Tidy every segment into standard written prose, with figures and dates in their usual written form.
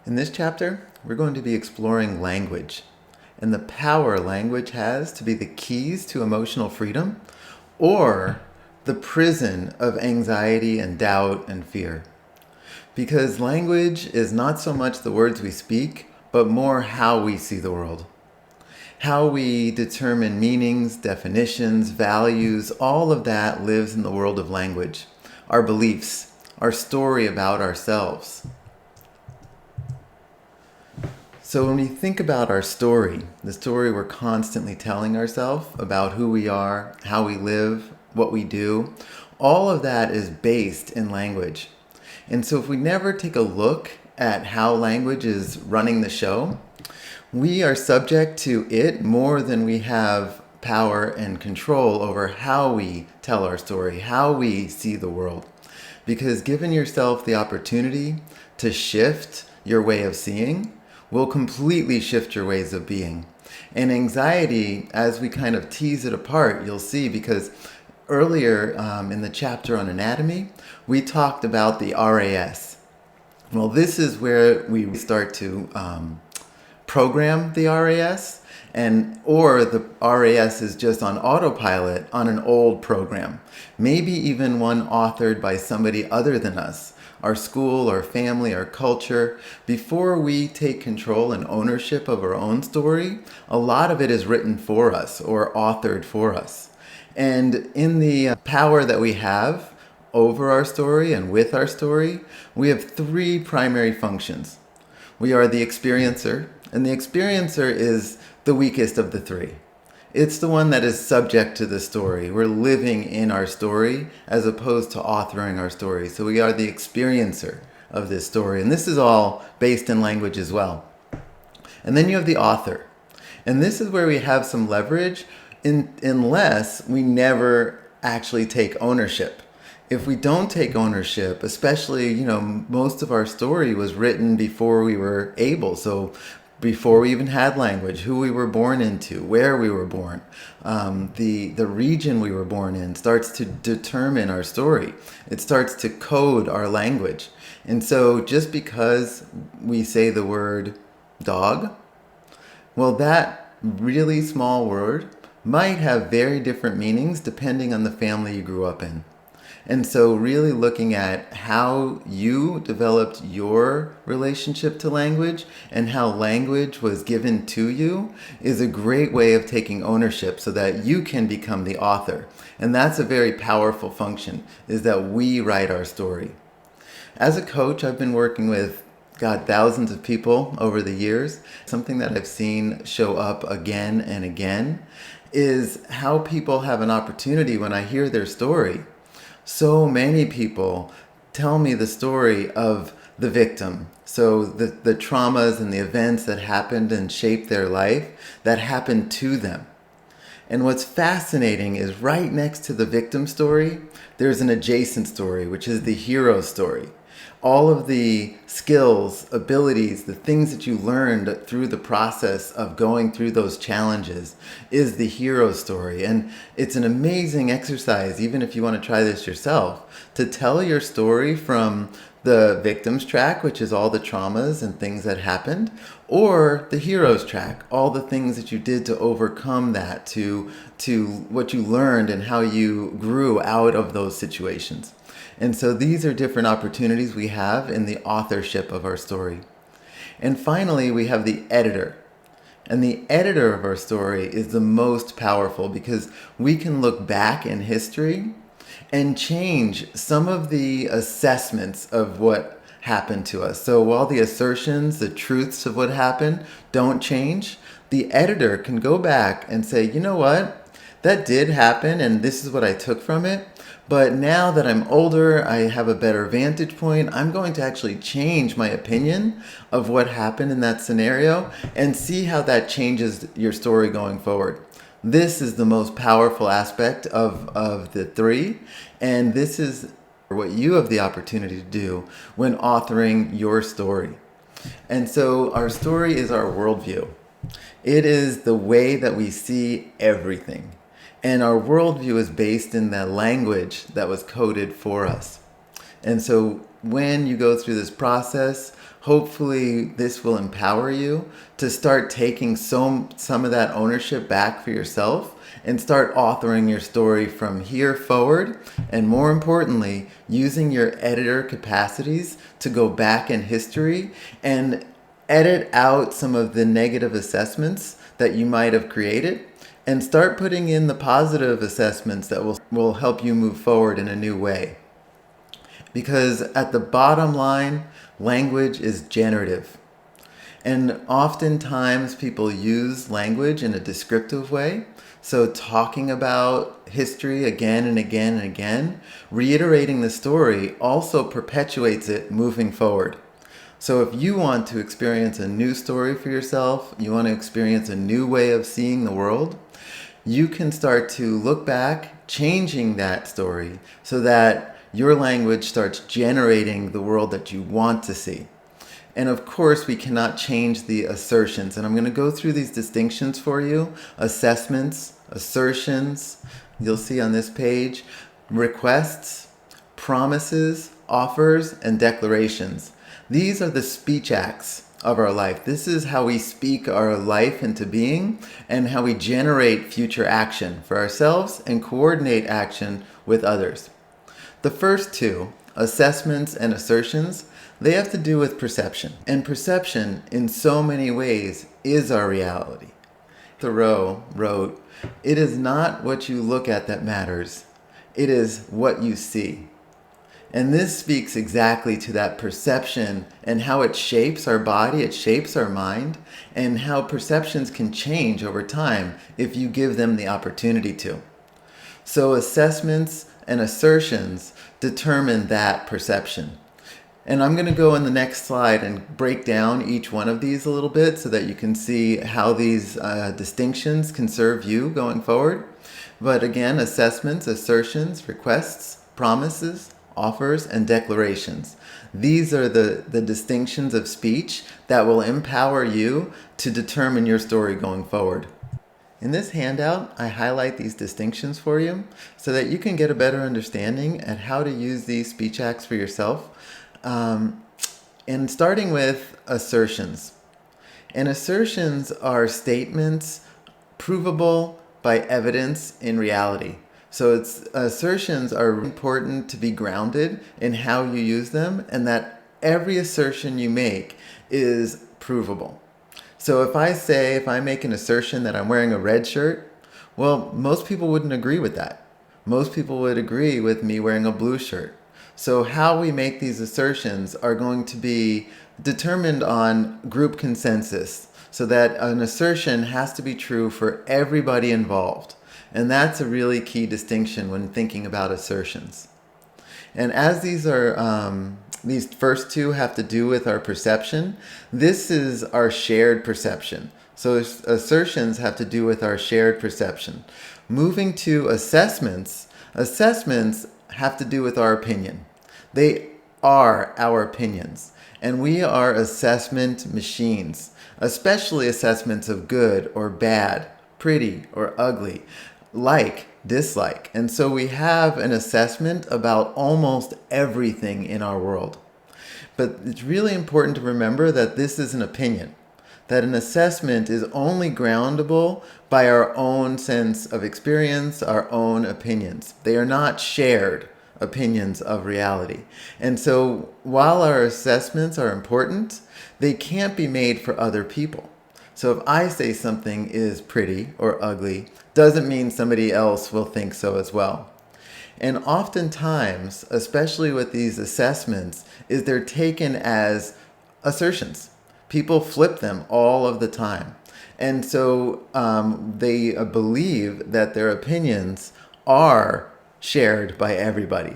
In this chapter, we're going to be exploring language and the power language has to be the keys to emotional freedom or the prison of anxiety and doubt and fear. Because language is not so much the words we speak, but more how we see the world. How we determine meanings, definitions, values, all of that lives in the world of language. Our beliefs, our story about ourselves. So when we think about our story, the story we're constantly telling ourselves about who we are, how we live, what we do, all of that is based in language. And so if we never take a look at how language is running the show, we are subject to it more than we have power and control over how we tell our story, how we see the world. Because giving yourself the opportunity to shift your way of seeing will completely shift your ways of being. And anxiety, as we kind of tease it apart, you'll see, because earlier in the chapter on anatomy, we talked about the RAS. Well, this is where we start to program the RAS, or the RAS is just on autopilot on an old program, maybe even one authored by somebody other than us, our school, our family, our culture. Before we take control and ownership of our own story, a lot of it is written for us or authored for us. And in the power that we have over our story and with our story, we have three primary functions. We are the experiencer, and the experiencer is the weakest of the three. It's the one that is subject to the story. We're living in our story as opposed to authoring our story. So we are the experiencer of this story. And this is all based in language as well. And then you have the author. And this is where we have some leverage unless we never actually take ownership. If we don't take ownership, especially, most of our story was written before we were able. So before we even had language, who we were born into, where we were born, the region we were born in starts to determine our story. It starts to code our language. And so just because we say the word dog, well, that really small word might have very different meanings depending on the family you grew up in. And so really looking at how you developed your relationship to language and how language was given to you is a great way of taking ownership so that you can become the author. And that's a very powerful function, is that we write our story. As a coach, I've been working with thousands of people over the years. Something that I've seen show up again and again is how people have an opportunity when I hear their story. So many people tell me the story of the victim. So the traumas and the events that happened and shaped their life, that happened to them. And what's fascinating is right next to the victim story, there's an adjacent story, which is the hero story. All of the skills, abilities, the things that you learned through the process of going through those challenges is the hero story. And it's an amazing exercise, even if you want to try this yourself, to tell your story from the victim's track, which is all the traumas and things that happened, or the hero's track, all the things that you did to overcome that, to what you learned and how you grew out of those situations. And so these are different opportunities we have in the authorship of our story. And finally, we have the editor. And the editor of our story is the most powerful because we can look back in history and change some of the assessments of what happened to us. So while the assertions, the truths of what happened don't change, the editor can go back and say, you know what? That did happen and this is what I took from it. But now that I'm older, I have a better vantage point. I'm going to actually change my opinion of what happened in that scenario and see how that changes your story going forward. This is the most powerful aspect of the three. And this is what you have the opportunity to do when authoring your story. And so our story is our worldview. It is the way that we see everything. And our worldview is based in the language that was coded for us. And so when you go through this process, hopefully this will empower you to start taking some of that ownership back for yourself and start authoring your story from here forward, and more importantly, using your editor capacities to go back in history and edit out some of the negative assessments that you might have created and start putting in the positive assessments that will help you move forward in a new way. Because at the bottom line, language is generative. And oftentimes people use language in a descriptive way. So talking about history again and again and again, reiterating the story also perpetuates it moving forward. So if you want to experience a new story for yourself, you want to experience a new way of seeing the world, you can start to look back, changing that story so that your language starts generating the world that you want to see. And of course, we cannot change the assertions. And I'm going to go through these distinctions for you. Assessments, assertions, you'll see on this page, requests, promises, offers, and declarations. These are the speech acts of our life. This is how we speak our life into being and how we generate future action for ourselves and coordinate action with others. The first two, assessments and assertions, they have to do with perception. And perception, in so many ways, is our reality. Thoreau wrote, "It is not what you look at that matters. It is what you see." And this speaks exactly to that perception and how it shapes our body, it shapes our mind, and how perceptions can change over time if you give them the opportunity to. So assessments and assertions determine that perception. And I'm going to go in the next slide and break down each one of these a little bit so that you can see how these distinctions can serve you going forward. But again, assessments, assertions, requests, promises, offers, and declarations. These are the distinctions of speech that will empower you to determine your story going forward. In this handout, I highlight these distinctions for you so that you can get a better understanding at how to use these speech acts for yourself. And starting with assertions. And assertions are statements provable by evidence in reality. So assertions are important to be grounded in how you use them, and that every assertion you make is provable. So if I make an assertion that I'm wearing a red shirt, well, most people wouldn't agree with that. Most people would agree with me wearing a blue shirt. So how we make these assertions are going to be determined on group consensus, so that an assertion has to be true for everybody involved. And that's a really key distinction when thinking about assertions. And as these first two have to do with our perception, this is our shared perception. So assertions have to do with our shared perception. Moving to assessments, assessments have to do with our opinion. They are our opinions. And we are assessment machines, especially assessments of good or bad, pretty or ugly, like, dislike. And so we have an assessment about almost everything in our world. But it's really important to remember that this is an opinion, that an assessment is only groundable by our own sense of experience, our own opinions. They are not shared opinions of reality. And so while our assessments are important, they can't be made for other people. So if I say something is pretty or ugly, doesn't mean somebody else will think so as well. And oftentimes, especially with these assessments, is they're taken as assertions. People flip them all of the time. And so they believe that their opinions are shared by everybody.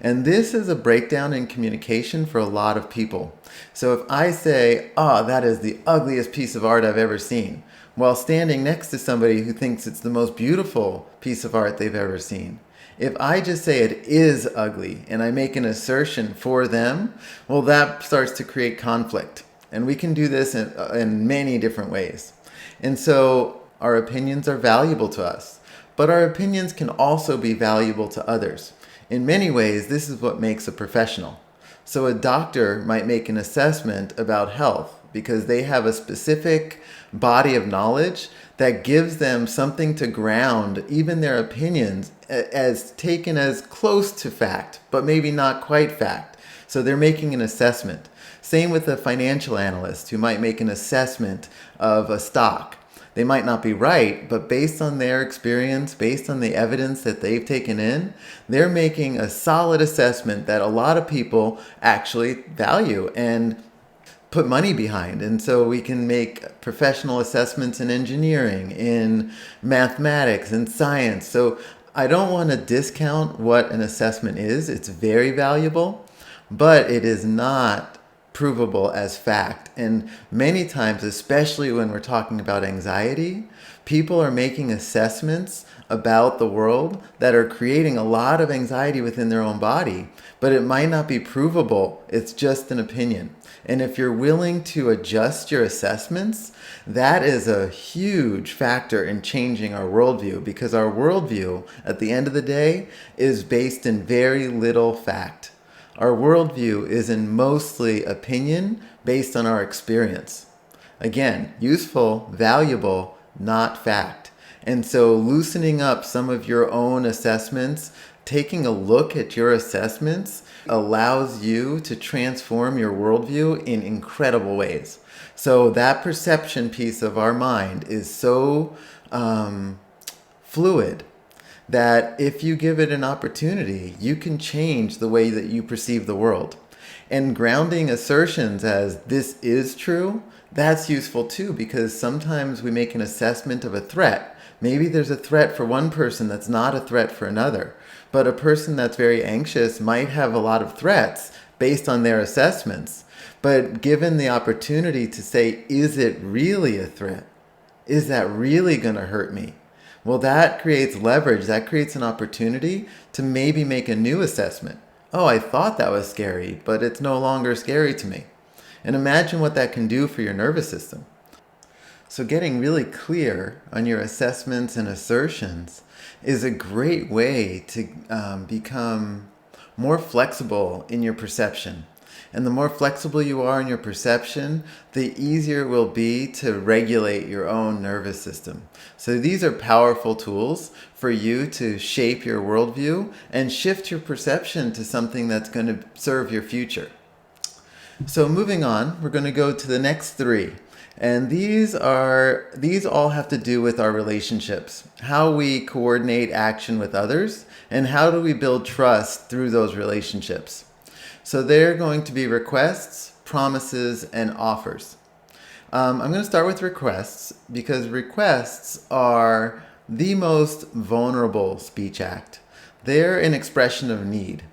And this is a breakdown in communication for a lot of people. So if I say, "Oh, that is the ugliest piece of art I've ever seen," while standing next to somebody who thinks it's the most beautiful piece of art they've ever seen, if I just say it is ugly and I make an assertion for them, well, that starts to create conflict. And we can do this in many different ways. And so our opinions are valuable to us, but our opinions can also be valuable to others. In many ways, this is what makes a professional. So a doctor might make an assessment about health because they have a specific body of knowledge that gives them something to ground even their opinions as taken as close to fact, but maybe not quite fact. So they're making an assessment. Same with a financial analyst who might make an assessment of a stock. They might not be right, but based on their experience, based on the evidence that they've taken in, they're making a solid assessment that a lot of people actually value and put money behind. And so we can make professional assessments in engineering, in mathematics, in science. So I don't want to discount what an assessment is. It's very valuable, but it is not provable as fact. And many times, especially when we're talking about anxiety, people are making assessments about the world that are creating a lot of anxiety within their own body, but it might not be provable. It's just an opinion. And if you're willing to adjust your assessments, that is a huge factor in changing our worldview, because our worldview, at the end of the day, is based in very little fact. Our worldview is in mostly opinion based on our experience. Again, useful, valuable, not fact. And so loosening up some of your own assessments, taking a look at your assessments, allows you to transform your worldview in incredible ways. So that perception piece of our mind is so fluid that if you give it an opportunity, you can change the way that you perceive the world. And grounding assertions as this is true, that's useful too, because sometimes we make an assessment of a threat. Maybe there's a threat for one person that's not a threat for another. But a person that's very anxious might have a lot of threats based on their assessments. But given the opportunity to say, is it really a threat? Is that really going to hurt me? Well, that creates leverage. That creates an opportunity to maybe make a new assessment. Oh, I thought that was scary, but it's no longer scary to me. And imagine what that can do for your nervous system. So getting really clear on your assessments and assertions is a great way to become more flexible in your perception. And the more flexible you are in your perception, the easier it will be to regulate your own nervous system. So these are powerful tools for you to shape your worldview and shift your perception to something that's going to serve your future. So moving on, we're going to go to the next three. And these all have to do with our relationships, how we coordinate action with others, and how do we build trust through those relationships. So they're going to be requests, promises, and offers. I'm going to start with requests because requests are the most vulnerable speech act. They're an expression of need.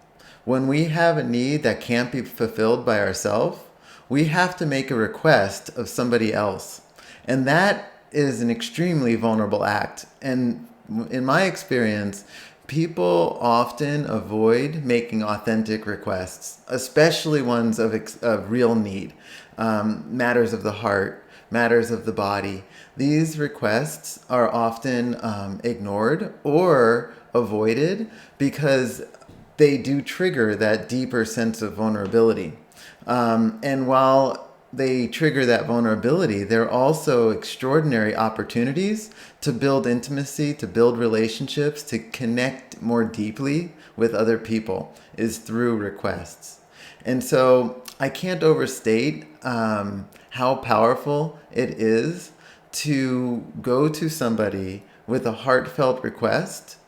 When we have a need that can't be fulfilled by ourselves, we have to make a request of somebody else. And that is an extremely vulnerable act. And in my experience, people often avoid making authentic requests, especially ones of real need, matters of the heart, matters of the body. These requests are often ignored or avoided because they do trigger that deeper sense of vulnerability. And while they trigger that vulnerability, they're also extraordinary opportunities to build intimacy, to build relationships, to connect more deeply with other people is through requests. And so I can't overstate how powerful it is to go to somebody with a heartfelt request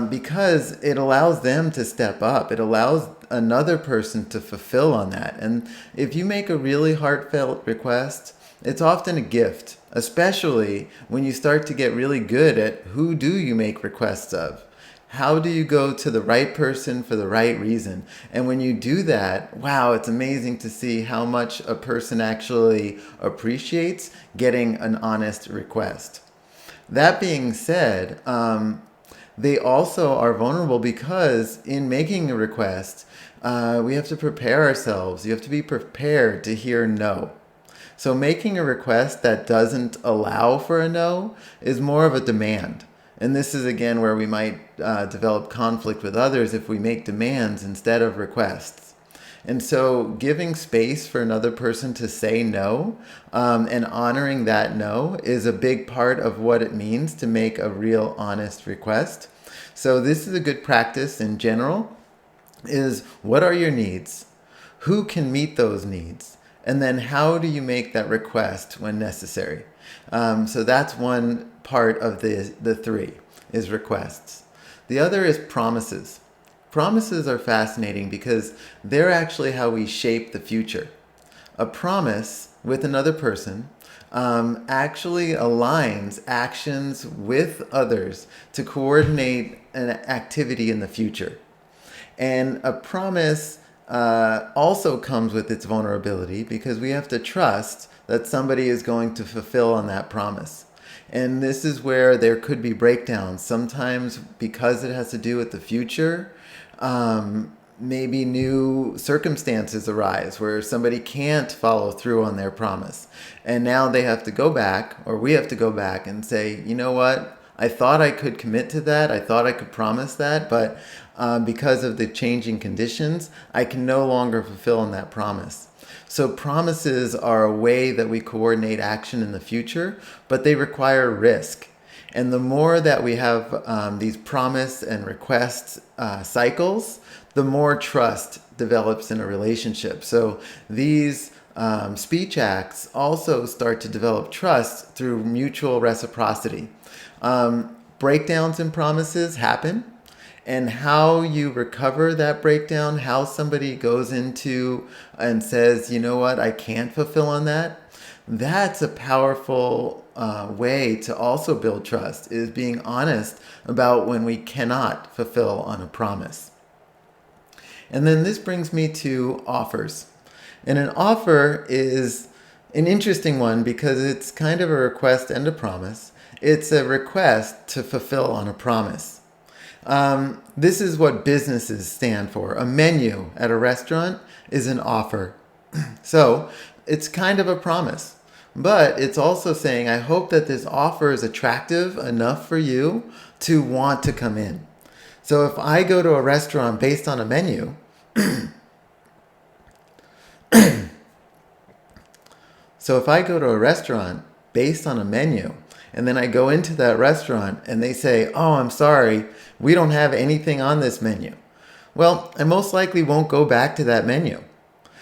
because it allows them to step up. It allows another person to fulfill on that. And if you make a really heartfelt request, it's often a gift, especially when you start to get really good at who do you make requests of. How do you go to the right person for the right reason? And when you do that, wow, it's amazing to see how much a person actually appreciates getting an honest request. That being said, they also are vulnerable because in making a request, we have to prepare ourselves. You have to be prepared to hear no. So making a request that doesn't allow for a no is more of a demand. And this is again where we might develop conflict with others if we make demands instead of requests. And so giving space for another person to say no, and honoring that no is a big part of what it means to make a real honest request. So this is a good practice in general, is what are your needs? Who can meet those needs? And then how do you make that request when necessary? So that's one part of the three, is requests. The other is promises. Promises are fascinating because they're actually how we shape the future. A promise with another person actually aligns actions with others to coordinate an activity in the future. And a promise also comes with its vulnerability because we have to trust that somebody is going to fulfill on that promise. And this is where there could be breakdowns. Sometimes because it has to do with the future, maybe new circumstances arise where somebody can't follow through on their promise. And now they have to go back, or we have to go back and say, you know what? I thought I could commit to that. I thought I could promise that, but because of the changing conditions, I can no longer fulfill on that promise. So promises are a way that we coordinate action in the future, but they require risk. And the more that we have these promise and request cycles, the more trust develops in a relationship. So these speech acts also start to develop trust through mutual reciprocity. Breakdowns in promises happen, and how you recover that breakdown, how somebody goes into and says, you know what, I can't fulfill on that, that's a powerful way to also build trust, is being honest about when we cannot fulfill on a promise. And then this brings me to offers. And an offer is an interesting one because it's kind of a request and a promise. It's a request to fulfill on a promise. This is what businesses stand for. A menu at a restaurant is an offer. So it's kind of a promise. But it's also saying, I hope that this offer is attractive enough for you to want to come in. So if I go to a restaurant based on a menu, so if I go to a restaurant based on a menu, and then I go into that restaurant and they say, oh, I'm sorry, we don't have anything on this menu. Well, I most likely won't go back to that menu.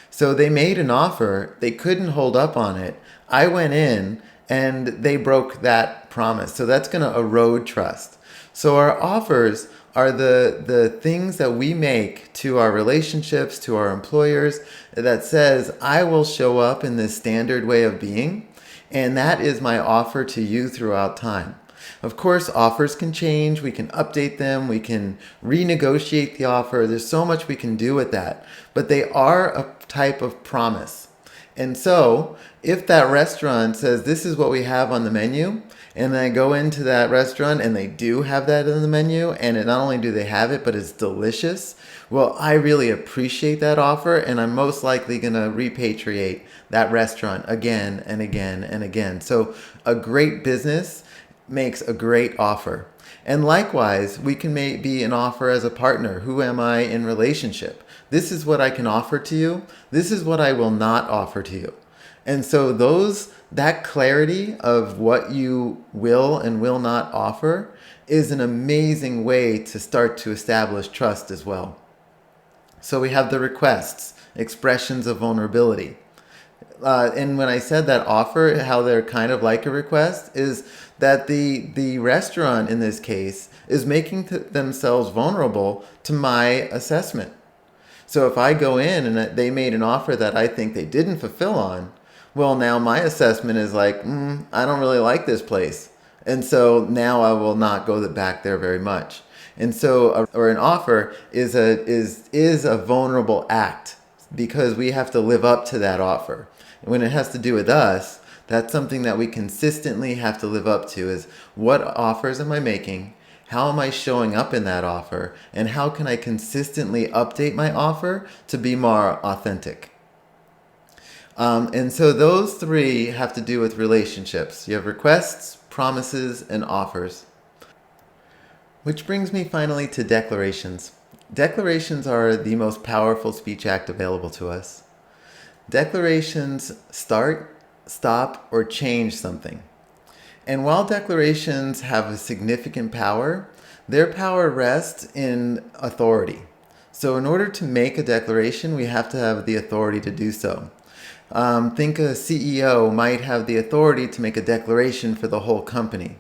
So they made an offer, they couldn't hold up on it. I went in and they broke that promise. So that's going to erode trust. So our offers are the things that we make to our relationships, to our employers, that says, I will show up in this standard way of being. And that is my offer to you throughout time. Of course, offers can change. We can update them. We can renegotiate the offer. There's so much we can do with that. But they are a type of promise. And so if that restaurant says, this is what we have on the menu, and I go into that restaurant and they do have that in the menu, and not only do they have it, but it's delicious, well, I really appreciate that offer, and I'm most likely going to repatriate that restaurant again and again and again. So a great business makes a great offer. And likewise, we can be an offer as a partner. Who am I in relationship? This is what I can offer to you. This is what I will not offer to you. And so that clarity of what you will and will not offer is an amazing way to start to establish trust as well. So we have the requests, expressions of vulnerability. And when I said that offer, how they're kind of like a request, is that the restaurant in this case is making themselves vulnerable to my assessment. So if I go in and they made an offer that I think they didn't fulfill on, well, now my assessment is like, I don't really like this place. And so now I will not go back there very much. And so, or an offer is a vulnerable act because we have to live up to that offer. When it has to do with us, that's something that we consistently have to live up to, is what offers am I making? How am I showing up in that offer? And how can I consistently update my offer to be more authentic? And so those three have to do with relationships. You have requests, promises, and offers. Which brings me finally to declarations. Declarations are the most powerful speech act available to us. Declarations start, stop, or change something. And while declarations have a significant power, their power rests in authority. So, in order to make a declaration, we have to have the authority to do so. Think a CEO might have the authority to make a declaration for the whole company,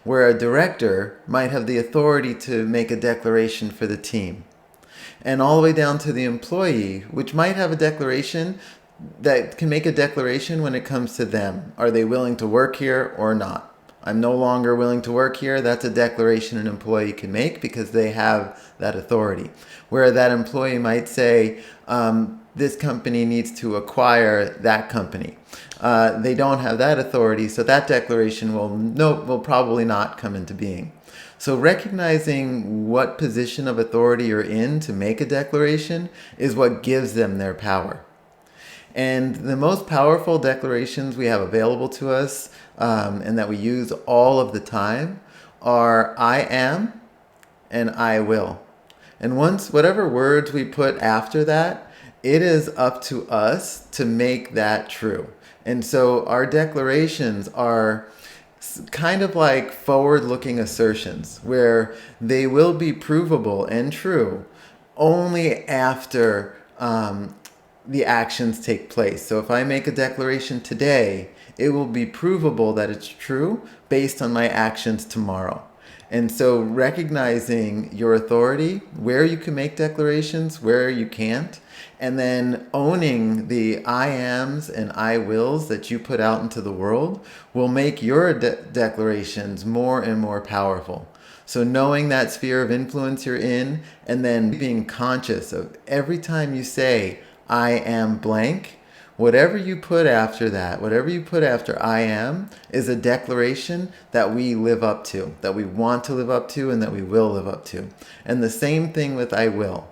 where a director might have the authority to make a declaration for the team. And all the way down to the employee, which might have a declaration that can make a declaration when it comes to them. Are they willing to work here or not? I'm no longer willing to work here. That's a declaration an employee can make because they have that authority. Where that employee might say, this company needs to acquire that company. They don't have that authority, so that declaration will probably not come into being. So recognizing what position of authority you're in to make a declaration is what gives them their power. And the most powerful declarations we have available to us and that we use all of the time are I am and I will. And once whatever words we put after that, it is up to us to make that true. And so our declarations are kind of like forward-looking assertions where they will be provable and true only after the actions take place. So if I make a declaration today, it will be provable that it's true based on my actions tomorrow. And so recognizing your authority, where you can make declarations, where you can't, and then owning the I ams and I wills that you put out into the world will make your declarations more and more powerful. So knowing that sphere of influence you're in, and then being conscious of every time you say, I am blank, whatever you put after that, whatever you put after I am, is a declaration that we live up to, that we want to live up to, and that we will live up to. And the same thing with I will.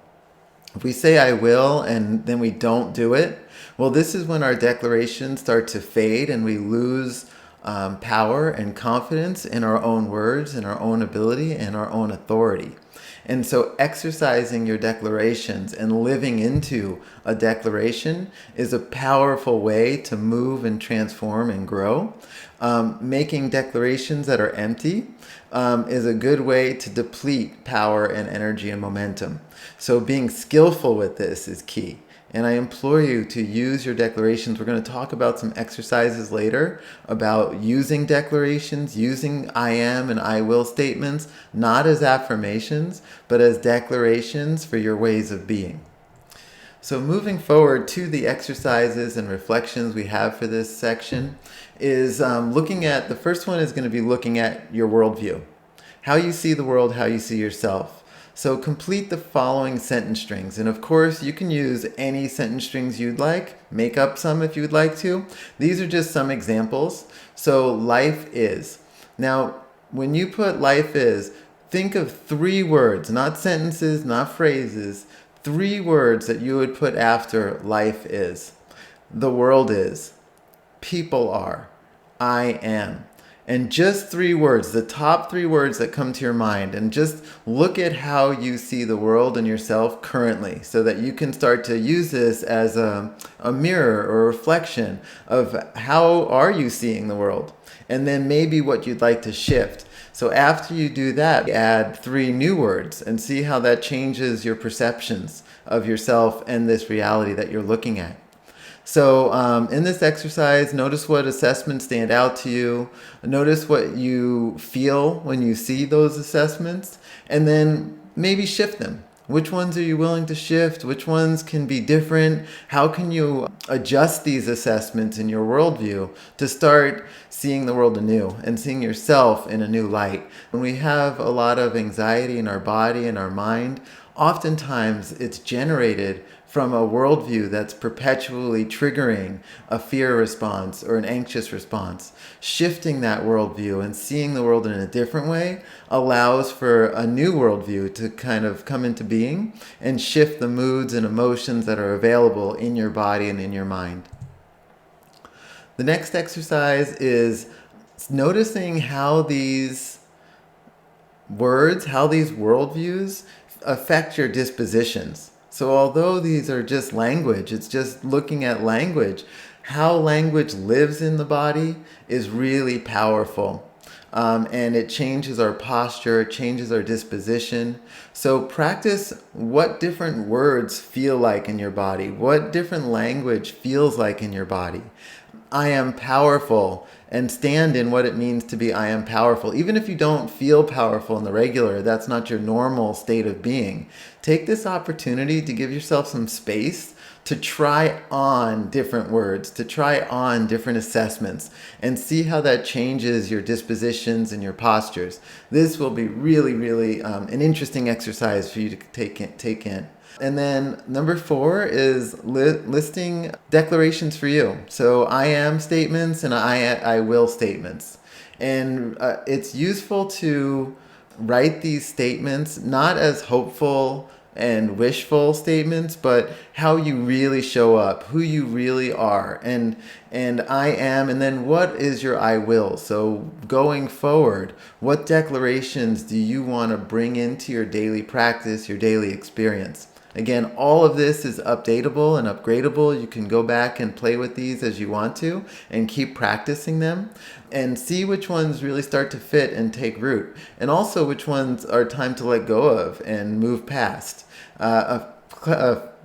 If we say I will and then we don't do it, well, this is when our declarations start to fade and we lose power and confidence in our own words, in our own ability, and our own authority. And so exercising your declarations and living into a declaration is a powerful way to move and transform and grow. Making declarations that are empty is a good way to deplete power and energy and momentum. So being skillful with this is key. And I implore you to use your declarations. We're going to talk about some exercises later about using declarations, using I am and I will statements, not as affirmations, but as declarations for your ways of being. So moving forward to the exercises and reflections we have for this section is looking at, the first one is going to be looking at your worldview. How you see the world, how you see yourself. So complete the following sentence strings. And of course, you can use any sentence strings you'd like. Make up some if you'd like to. These are just some examples. So life is. Now, when you put life is, think of 3 words, not sentences, not phrases, 3 words that you would put after life is. The world is. People are. I am. And just 3 words, the top 3 words that come to your mind, and just look at how you see the world and yourself currently so that you can start to use this as a mirror or a reflection of how are you seeing the world, and then maybe what you'd like to shift. So after you do that, add 3 new words and see how that changes your perceptions of yourself and this reality that you're looking at. So in this exercise, notice what assessments stand out to you. Notice what you feel when you see those assessments, and then maybe shift them. Which ones are you willing to shift? Which ones can be different? How can you adjust these assessments in your worldview to start seeing the world anew and seeing yourself in a new light? When we have a lot of anxiety in our body and our mind, oftentimes it's generated from a worldview that's perpetually triggering a fear response or an anxious response. Shifting that worldview and seeing the world in a different way allows for a new worldview to kind of come into being and shift the moods and emotions that are available in your body and in your mind. The next exercise is noticing how these words, how these worldviews affect your dispositions. So although these are just language, it's just looking at language. How language lives in the body is really powerful. And it changes our posture, it changes our disposition. So practice what different words feel like in your body, what different language feels like in your body. I am powerful, and stand in what it means to be I am powerful. Even if you don't feel powerful in the regular, that's not your normal state of being. Take this opportunity to give yourself some space to try on different words, to try on different assessments, and see how that changes your dispositions and your postures. This will be really, really an interesting exercise for you to take in. And then number 4 is listing declarations for you. So I am statements and I will statements. And it's useful to write these statements not as hopeful and wishful statements, but how you really show up, who you really are, and I am, and then what is your I will. So going forward, what declarations do you want to bring into your daily practice, your daily experience? Again, all of this is updatable and upgradable. You can go back and play with these as you want to and keep practicing them and see which ones really start to fit and take root, and also which ones are time to let go of and move past. A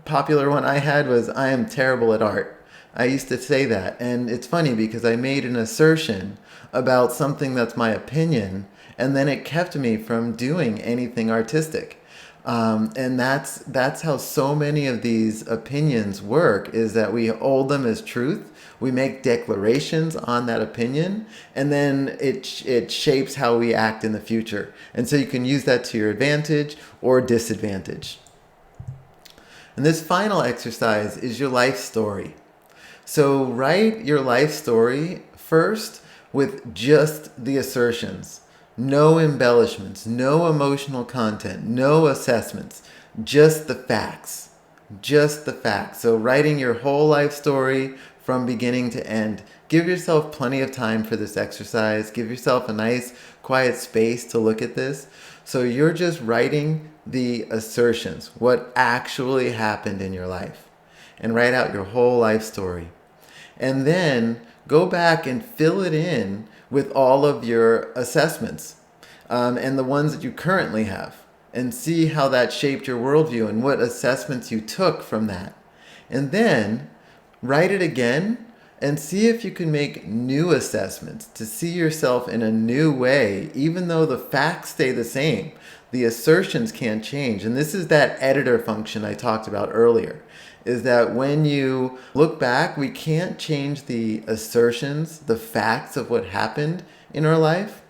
popular one I had was, I am terrible at art. I used to say that, and it's funny because I made an assertion about something that's my opinion, and then it kept me from doing anything artistic. And that's how so many of these opinions work, is that we hold them as truth. We make declarations on that opinion, and then it shapes how we act in the future. And so you can use that to your advantage or disadvantage. And this final exercise is your life story. So write your life story first with just the assertions. No embellishments, no emotional content, no assessments, just the facts. Just the facts. So writing your whole life story from beginning to end. Give yourself plenty of time for this exercise. Give yourself a nice quiet space to look at this. So you're just writing the assertions, what actually happened in your life. And write out your whole life story. And then go back and fill it in with all of your assessments and the ones that you currently have, and see how that shaped your worldview and what assessments you took from that. And then write it again and see if you can make new assessments to see yourself in a new way, even though the facts stay the same. The assertions can't change. And this is that editor function I talked about earlier, is that when you look back, we can't change the assertions, the facts of what happened in our life,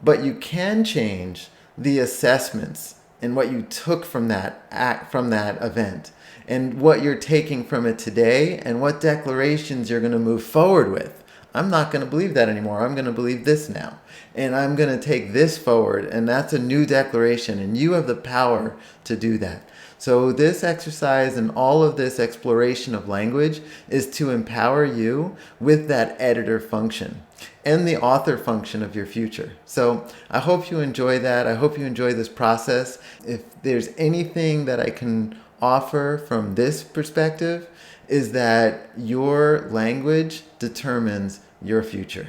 but you can change the assessments and what you took from that event, and what you're taking from it today, and what declarations you're going to move forward with. I'm not going to believe that anymore. I'm going to believe this now. And I'm going to take this forward, and that's a new declaration, and you have the power to do that. So this exercise and all of this exploration of language is to empower you with that editor function and the author function of your future. So I hope you enjoy that. I hope you enjoy this process. If there's anything that I can offer from this perspective, is that your language determines your future.